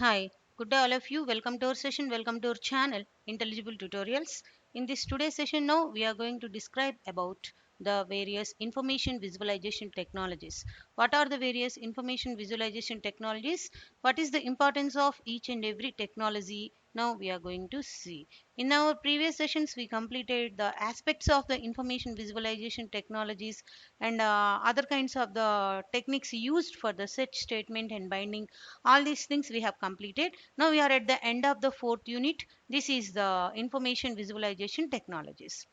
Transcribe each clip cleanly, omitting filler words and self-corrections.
Hi, good day all of you. Welcome to our session. Welcome to our channel, Intelligible Tutorials. In this today's session now, we are going to describe about the various information visualization technologies. What are the various information visualization technologies? What is the importance of each and every technology? Now we are going to see. In our previous sessions, we completed the aspects of the information visualization technologies and other kinds of the techniques used for the set statement and binding. All these things we have completed. Now we are at the end of the fourth unit. This is the information visualization technologies.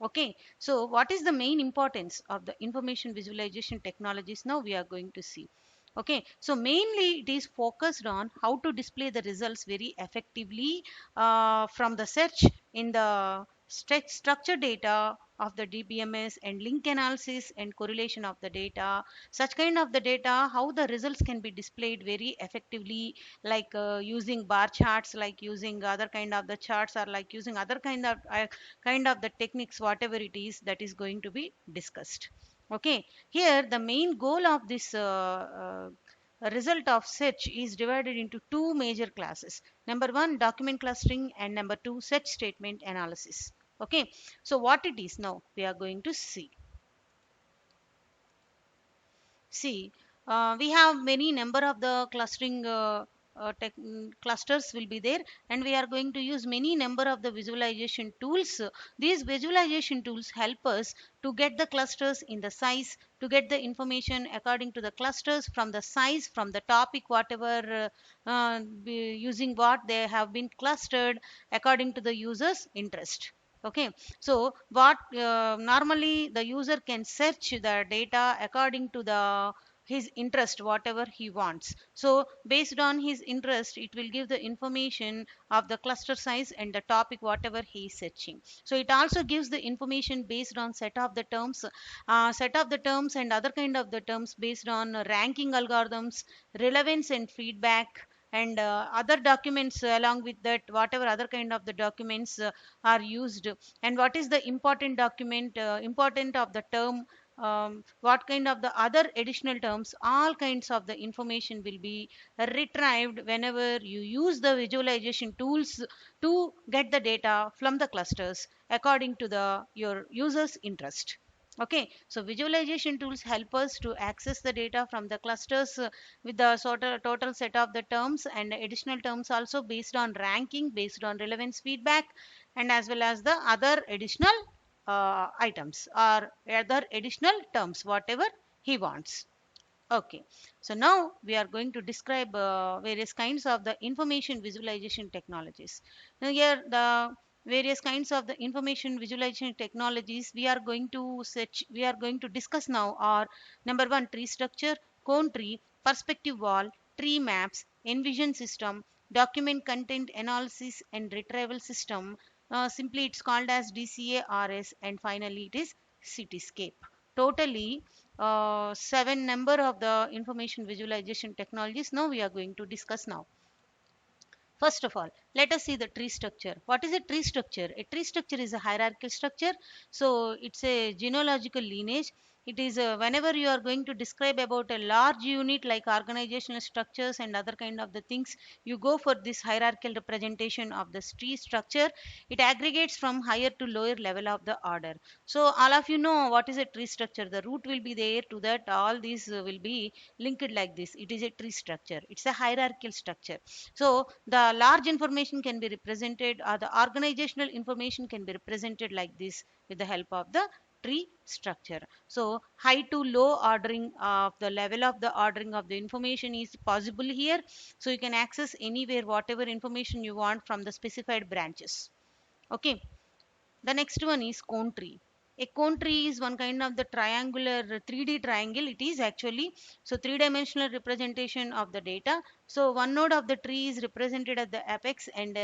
Okay, so what is the main importance of the information visualization technologies? Now we are going to see. Okay, so mainly it is focused on how to display the results very effectively from the search in the structured data of the DBMS and link analysis and correlation of the data. Such kind of the data, how the results can be displayed very effectively, like using bar charts, like using other kind of the charts, or like using other kind of the techniques, whatever it is that is going to be discussed. Okay, here the main goal of this result of search is divided into two major classes. Number one, document clustering, and number two, search statement analysis. Okay, so what it is now we are going to see. See, we have many number of the clustering clusters will be there, and we are going to use many number of the visualization tools. These visualization tools help us to get the clusters in the size, to get the information according to the clusters from the size, from the topic, whatever using what they have been clustered according to the user's interest. Okay, so what normally the user can search the data according to the his interest, whatever he wants. So based on his interest, it will give the information of the cluster size and the topic whatever he is searching. So it also gives the information based on set of the terms and other kind of the terms based on ranking algorithms, relevance and feedback, and other documents along with that, whatever other kind of the documents are used, and what is the important document, important of the term, what kind of the other additional terms, all kinds of the information will be retrieved whenever you use the visualization tools to get the data from the clusters according to the your users interest. Okay, so visualization tools help us to access the data from the clusters with the sort of total set of the terms and additional terms also based on ranking, based on relevance feedback, and as well as the other additional items or other additional terms, whatever he wants. Okay, so now we are going to describe various kinds of the information visualization technologies. Now here the various kinds of the information visualization technologies we are going to discuss now are: number one, tree structure, cone tree, perspective wall, tree maps, envision system, document content analysis and retrieval system. Simply it's called as DCARS, and finally it is cityscape. Totally seven number of the information visualization technologies now we are going to discuss now. First of all, let us see the tree structure. What is a tree structure? A tree structure is a hierarchical structure. So it's a genealogical lineage. It is whenever you are going to describe about a large unit like organizational structures and other kind of the things, you go for this hierarchical representation of the tree structure. It aggregates from higher to lower level of the order. So all of you know what is a tree structure. The root will be there to that. All these will be linked like this. It is a tree structure. It's a hierarchical structure. So the large information can be represented, or the organizational information can be represented like this with the help of the tree structure. So high to low ordering of the level of the ordering of the information is possible here. So you can access anywhere whatever information you want from the specified branches. Okay, the next one is cone tree. A cone tree is one kind of the triangular 3D triangle. It is actually so three-dimensional representation of the data. So one node of the tree is represented at the apex, and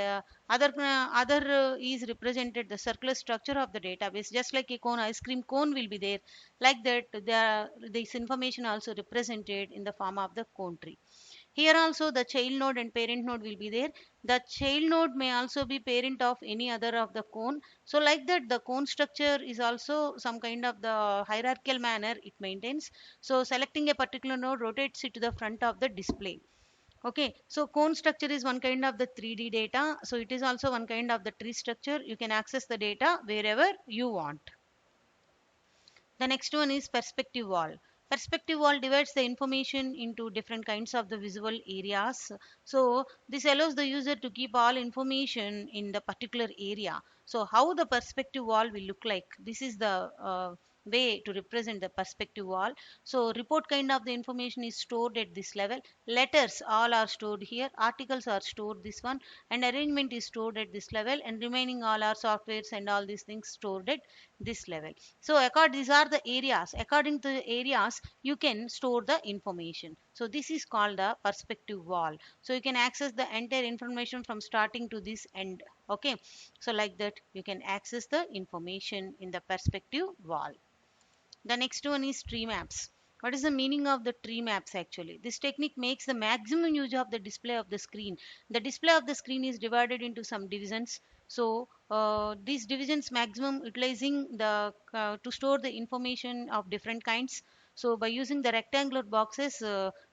other is represented the circular structure of the database. Just like a cone, ice cream cone will be there. Like that, this information also represented in the form of the cone tree. Here also the child node and parent node will be there. The child node may also be parent of any other of the cone. So like that, the cone structure is also some kind of the hierarchical manner it maintains. So selecting a particular node rotates it to the front of the display. Okay, so cone structure is one kind of the 3D data. So it is also one kind of the tree structure. You can access the data wherever you want. The next one is perspective wall. Perspective wall divides the information into different kinds of the visual areas. So this allows the user to keep all information in the particular area. So how the perspective wall will look like? This is the way to represent the perspective wall. So report kind of the information is stored at this level. Letters all are stored here. Articles are stored this one, and arrangement is stored at this level, and remaining all our softwares and all these things stored at this level. So these are the areas. According to the areas, you can store the information. So this is called the perspective wall. So you can access the entire information from starting to this end. Okay, so like that you can access the information in the perspective wall. The next one is tree maps. What is the meaning of the tree maps actually? This technique makes the maximum use of the display of the screen. The display of the screen is divided into some divisions. So these divisions maximum utilizing the to store the information of different kinds. So by using the rectangular boxes,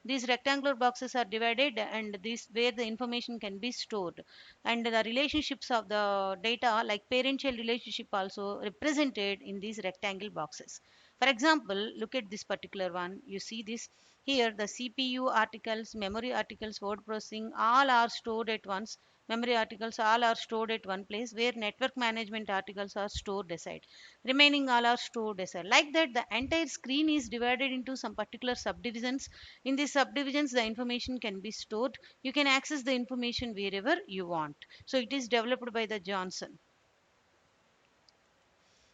these rectangular boxes are divided, and this where the information can be stored. And the relationships of the data like parent-child relationship also represented in these rectangle boxes. For example, look at this particular one. You see this here, the CPU articles, memory articles, word processing, all are stored at once. Memory articles all are stored at one place, where network management articles are stored aside. Remaining all are stored aside. Like that, the entire screen is divided into some particular subdivisions. In these subdivisions, the information can be stored. You can access the information wherever you want. So it is developed by the Johnson.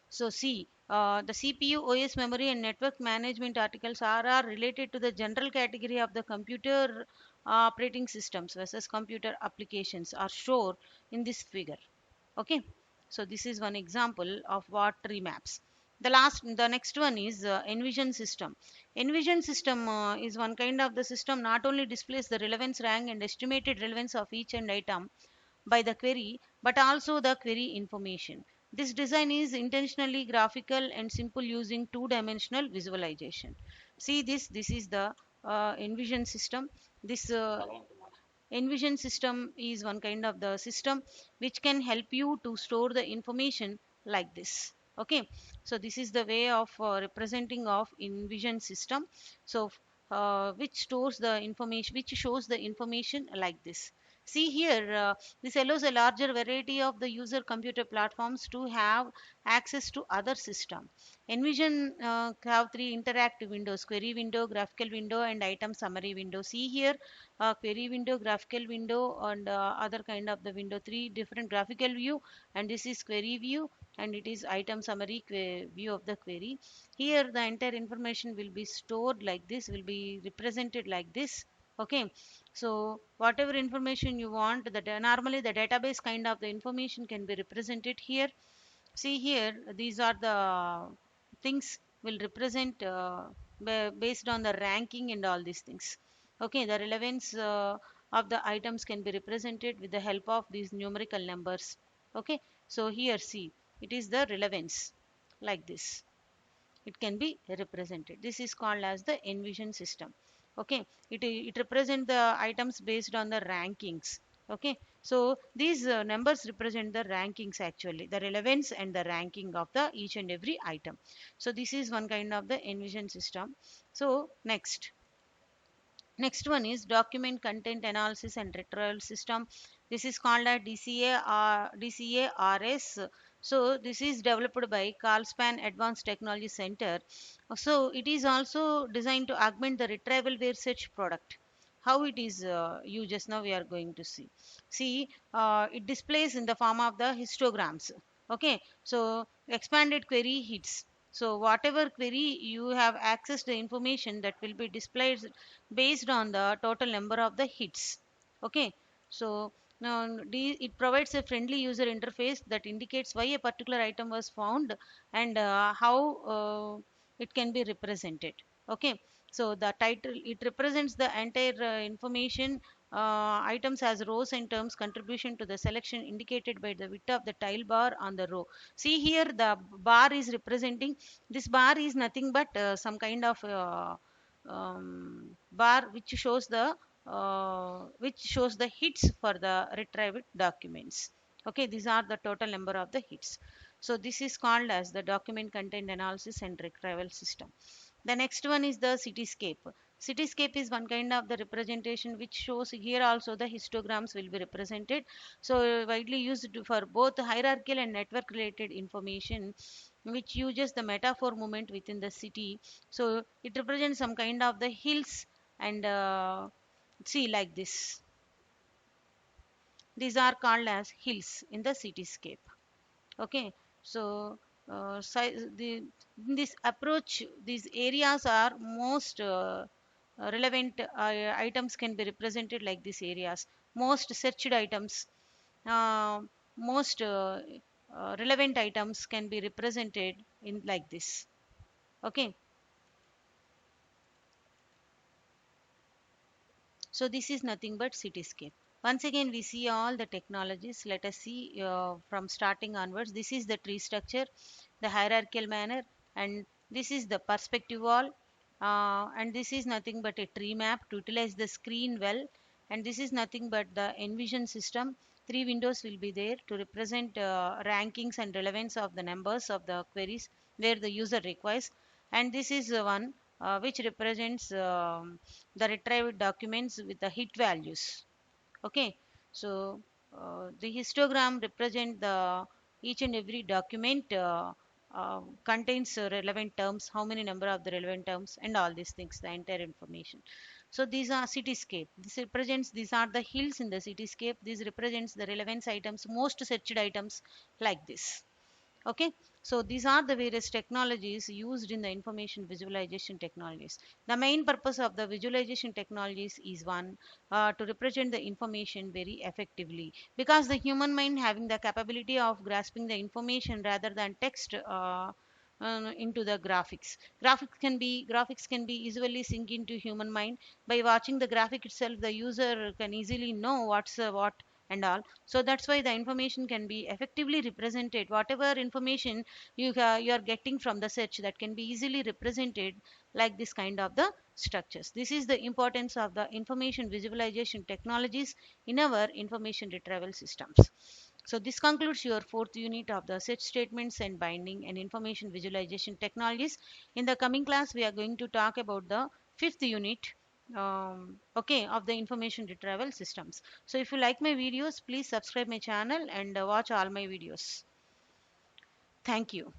So see, the CPU, OS memory, and network management articles are related to the general category of the computer operating systems versus computer applications are stored in this figure. Okay, so this is one example of what tree maps. The next one is Envision system. Envision system is one kind of the system not only displays the relevance rank and estimated relevance of each and item by the query, but also the query information. This design is intentionally graphical and simple using two-dimensional visualization. See this is the Envision system. This Envision system is one kind of the system which can help you to store the information like this. Okay, so this is the way of representing of Envision system. So which stores the information, which shows the information like this. See here, this allows a larger variety of the user computer platforms to have access to other system. Envision have three interactive windows: query window, graphical window, and item summary window. See here, query window, graphical window, and other kind of the window. Three different graphical view, and this is query view, and it is item summary view of the query. Here the entire information will be stored like this, will be represented like this. Okay, so whatever information you want, normally the database kind of the information can be represented here. See here, these are the things will represent based on the ranking and all these things. Okay, the relevance of the items can be represented with the help of these numerical numbers. Okay, so here see, it is the relevance like this. It can be represented. This is called as the Envision system. Okay, it represent the items based on the rankings. Okay, so these numbers represent the rankings actually, the relevance and the ranking of the each and every item. So this is one kind of the Envision system. So next one is document content analysis and retrieval system. This is called a DCARS. So this is developed by Carlspan Advanced Technology Center. So it is also designed to augment the retrieval search product. How it is used just now we are going to see. See, it displays in the form of the histograms. Okay, so expanded query hits. So whatever query you have access the information that will be displayed based on the total number of the hits. Okay, so now it provides a friendly user interface that indicates why a particular item was found, and how it can be represented. Okay, so the title, it represents the entire information items as rows and terms contribution to the selection indicated by the width of the tile bar on the row. See here, the bar is representing, this bar is nothing but some kind of bar which shows the which shows the hits for the retrieved documents. Okay, these are the total number of the hits. So this is called as the document content analysis and retrieval system. The next one is the cityscape. Cityscape is one kind of the representation which shows here also the histograms will be represented. So widely used for both hierarchical and network related information, which uses the metaphor movement within the city. So it represents some kind of the hills and see like this. These are called as hills in the cityscape. Okay, so in this approach, these areas are most relevant items can be represented like these areas. Most searched items, uh, most relevant items can be represented in like this. Okay, so this is nothing but cityscape. Once again, we see all the technologies. Let us see from starting onwards. This is the tree structure, the hierarchical manner, and this is the perspective wall, and this is nothing but a tree map to utilize the screen well, and this is nothing but the envision system. Three windows will be there to represent rankings and relevance of the numbers of the queries where the user requires, and this is one which represents the retrieved documents with the hit values. Okay, so the histogram represent the each and every document contains relevant terms, how many number of the relevant terms, and all these things, the entire information. So these are cityscape. This represents, these are the hills in the cityscape. This represents the relevance items, most searched items, like this. Okay, so these are the various technologies used in the information visualization technologies. The main purpose of the visualization technologies is one, to represent the information very effectively, because the human mind having the capability of grasping the information rather than text into the graphics. Graphics can be easily sink into human mind. By watching the graphic itself, the user can easily know what's what and all. So that's why the information can be effectively represented. Whatever information you are getting from the search, that can be easily represented like this kind of the structures. This is the importance of the information visualization technologies in our information retrieval systems. So this concludes your fourth unit of the search statements and binding and information visualization technologies. In the coming class, we are going to talk about the fifth unit, okay, of the information retrieval systems. So if you like my videos, please subscribe my channel and watch all my videos. Thank you.